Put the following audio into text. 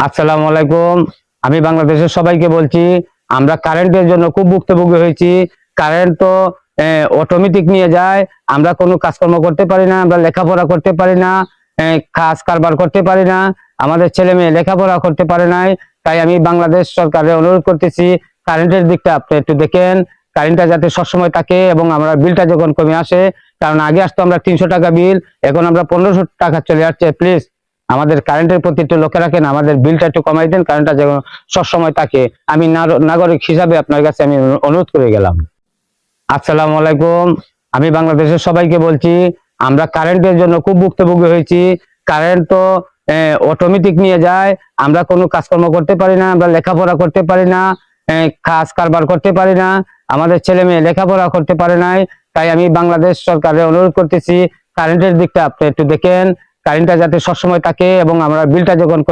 আসসালামু আলাইকুম। আমি বাংলাদেশের সবাইকে বলছি, আমরা কারেন্টের জন্য খুব ভুক্তভোগী হয়েছি। কারেন্ট তো অটোমেটিক নিয়ে যায়, আমরা কোনো কাজকর্ম করতে পারি না, আমরা লেখাপড়া করতে পারি না, কাজ কারবার করতে পারি না, আমাদের ছেলে মেয়ে লেখাপড়া করতে পারে নাই। তাই আমি বাংলাদেশ সরকারের অনুরোধ করতেছি, কারেন্টের দিকটা আপনি একটু দেখেন, কারেন্টটা যাতে সবসময় থাকে এবং আমরা বিলটা যখন কমে আসে, কারণ আগে আসতো আমরা 300 টাকা বিল, এখন আমরা 1500 টাকা চলে আসছে। প্লিজ আমাদের কারেন্টের প্রতি একটু লক্ষ্য রাখেন, আমাদের বিলটা একটু কমাই দেন, কারেন্টটা যেন সবসময় থাকে। আমি নাগরিক হিসাবে আপনার কাছে আমি অনুরোধ করে গেলাম। আসসালামু আলাইকুম। আমি বাংলাদেশের সবাইকে বলছি, আমরা কারেন্টের জন্য খুব ভুক্তভোগী হয়েছি। কারেন্ট তো অটোমেটিক নিয়ে যায়, আমরা কোনো কাজকর্ম করতে পারি না, আমরা লেখাপড়া করতে পারি না, কাজ কারবার করতে পারি না, আমাদের ছেলে মেয়ে লেখাপড়া করতে পারে নাই। তাই আমি বাংলাদেশ সরকারের অনুরোধ করতেছি, কারেন্টের দিকটা আপনি একটু দেখেন, কারেন্টটা যাতে সবসময় থাকে এবং আমরা বিলটা যখন কমে